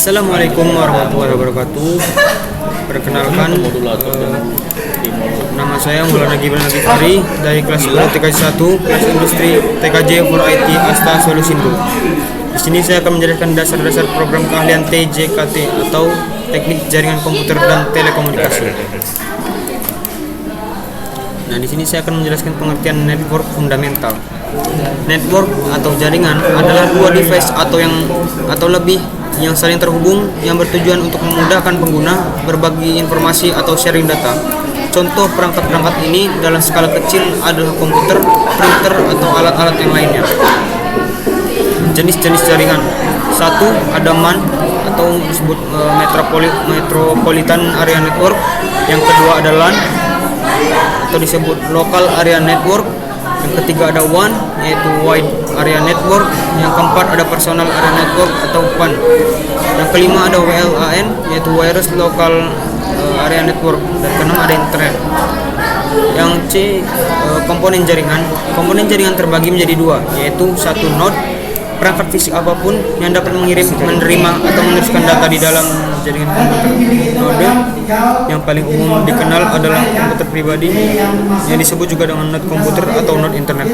Assalamualaikum warahmatullahi wabarakatuh. Perkenalkan, nama saya Maulana Gibran Al-Ghifari dari kelas 10 TKJ 1, kelas industri TKJ for IT Asta Solution Group. Di sini saya akan menjelaskan dasar-dasar program keahlian TJKT atau Teknik Jaringan Komputer dan Telekomunikasi. Nah, di sini saya akan menjelaskan pengertian network fundamental. Network atau jaringan adalah dua device atau lebih yang saling terhubung yang bertujuan untuk memudahkan pengguna berbagi informasi atau sharing data. Contoh perangkat-perangkat ini dalam skala kecil adalah komputer, printer, atau alat-alat yang lainnya. Jenis-jenis jaringan. 1. Ada MAN atau disebut Metropolitan Area Network. Yang kedua ada LAN atau disebut Local Area Network. Yang ketiga ada WAN, yaitu Wide Area Network. Yang keempat ada Personal Area Network atau PAN. Yang kelima ada WLAN, yaitu Wireless Local Area Network. Dan keenam ada Internet. Yang C, komponen jaringan. Komponen jaringan terbagi menjadi dua, yaitu satu node, perangkat fisik apapun yang dapat mengirim, menerima, atau meneruskan data di dalam jaringan komputer. Node yang paling umum dikenal adalah komputer pribadi, yang disebut juga dengan node komputer atau node internet.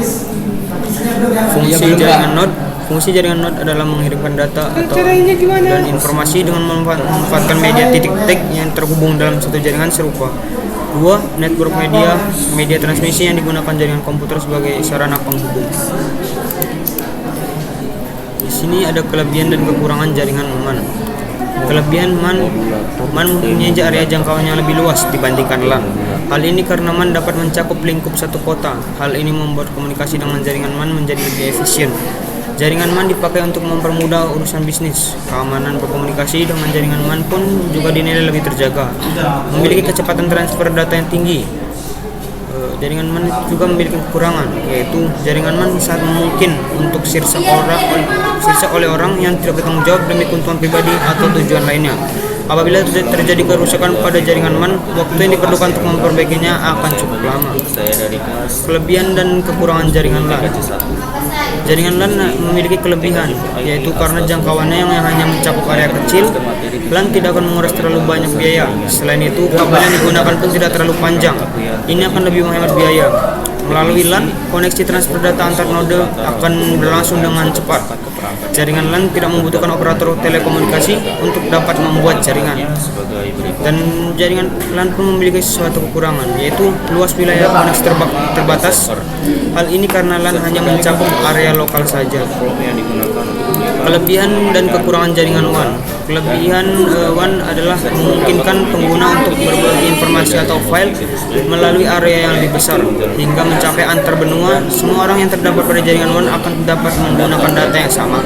Fungsi jaringan node adalah mengirimkan data dan informasi dengan memanfaatkan media titik-titik yang terhubung dalam satu jaringan serupa. 2. Network media transmisi yang digunakan jaringan komputer sebagai sarana penghubung. Di sini ada kelebihan dan kekurangan jaringan MAN. Kelebihan MAN mempunyai area jangkauan yang lebih luas dibandingkan LAN. Hal ini karena MAN dapat mencakup lingkup satu kota. Hal ini membuat komunikasi dengan jaringan MAN menjadi lebih efisien. Jaringan MAN dipakai untuk mempermudah urusan bisnis. Keamanan berkomunikasi dengan jaringan MAN pun juga dinilai lebih terjaga. Memiliki kecepatan transfer data yang tinggi. Jaringan MAN juga memiliki kekurangan, yaitu jaringan MAN sangat mungkin untuk sirsa oleh orang yang tidak bertanggung jawab demi keuntungan pribadi atau tujuan lainnya. Apabila terjadi kerusakan pada jaringan MAN, waktu yang diperlukan untuk memperbaikinya akan cukup lama. Kelebihan dan kekurangan jaringan LAN. Jaringan LAN memiliki kelebihan, yaitu karena jangkauannya yang hanya mencakup area kecil, LAN tidak akan menguras terlalu banyak biaya. Selain itu, kabel yang digunakan pun tidak terlalu panjang. Ini akan lebih menghemat biaya. Melalui LAN, koneksi transfer data antar node akan berlangsung dengan cepat. Jaringan LAN tidak membutuhkan operator telekomunikasi untuk dapat membuat jaringan. Dan jaringan LAN pun memiliki suatu kekurangan, yaitu luas wilayah koneksi terbatas. Hal ini karena LAN hanya mencakup area lokal saja. Kelebihan dan kekurangan jaringan WAN. Kelebihan WAN adalah memungkinkan pengguna untuk berbagi informasi atau file melalui area yang lebih besar hingga mencapai antar benua. Semua orang yang terdapat pada jaringan WAN akan dapat menggunakan data yang sama.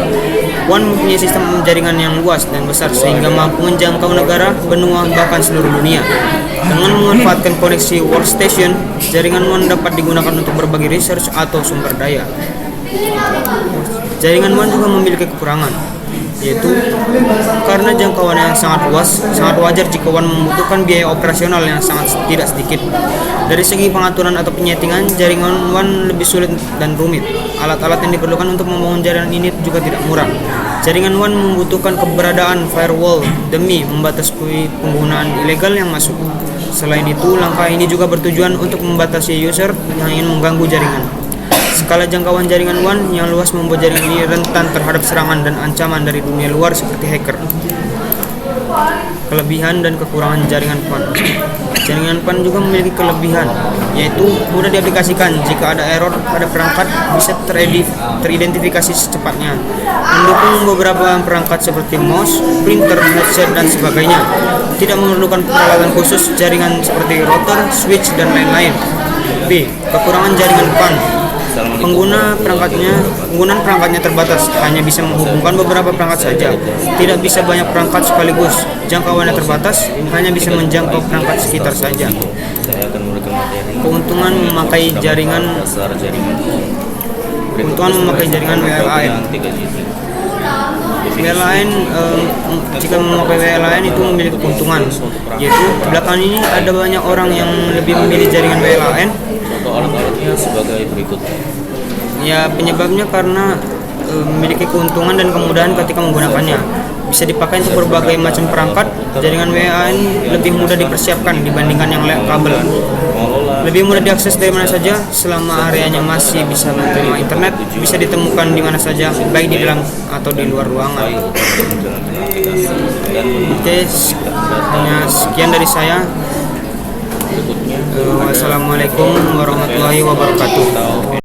WAN mempunyai sistem jaringan yang luas dan besar sehingga mampu menjangkau negara, benua, bahkan seluruh dunia. Dengan memanfaatkan koneksi workstation, jaringan WAN dapat digunakan untuk berbagi research atau sumber daya. Jaringan WAN juga memiliki kekurangan, yaitu karena jangkauannya yang sangat luas, sangat wajar jika WAN membutuhkan biaya operasional yang sangat tidak sedikit. Dari segi pengaturan atau penyetingan, jaringan WAN lebih sulit dan rumit. Alat-alat yang diperlukan untuk membangun jaringan ini juga tidak murah. Jaringan WAN membutuhkan keberadaan firewall demi membatasi penggunaan ilegal yang masuk. Selain itu, langkah ini juga bertujuan untuk membatasi user yang ingin mengganggu jaringan. Skala jangkauan jaringan WAN yang luas membuat jaringan ini rentan terhadap serangan dan ancaman dari dunia luar seperti hacker. Kelebihan dan kekurangan jaringan PAN. Jaringan PAN juga memiliki kelebihan, yaitu mudah diaplikasikan. Jika ada error pada perangkat, bisa teridentifikasi secepatnya. Mendukung beberapa perangkat seperti mouse, printer, headset, dan sebagainya. Tidak memerlukan peralatan khusus jaringan seperti router, switch, dan lain-lain. B. Kekurangan jaringan PAN. Penggunaan perangkatnya terbatas, hanya bisa menghubungkan beberapa perangkat saja. Tidak bisa banyak perangkat sekaligus. Jangkauannya terbatas, hanya bisa menjangkau perangkat sekitar saja. Keuntungan memakai jaringan WLAN. Jika memakai WLAN itu memiliki keuntungan, yaitu belakangan ini ada banyak orang yang lebih memilih jaringan WLAN. Alat-alatnya sebagai berikut. Ya, penyebabnya karena memiliki keuntungan dan kemudahan ketika menggunakannya. Bisa dipakai untuk berbagai macam perangkat. Jaringan WAN lebih mudah dipersiapkan dibandingkan yang kabel. Lebih mudah diakses dari mana saja selama areanya masih bisa menerima internet, bisa ditemukan di mana saja, baik di dalam atau di luar ruangan. Oke, hanya sekian dari saya. Wassalamualaikum warahmatullahi wabarakatuh.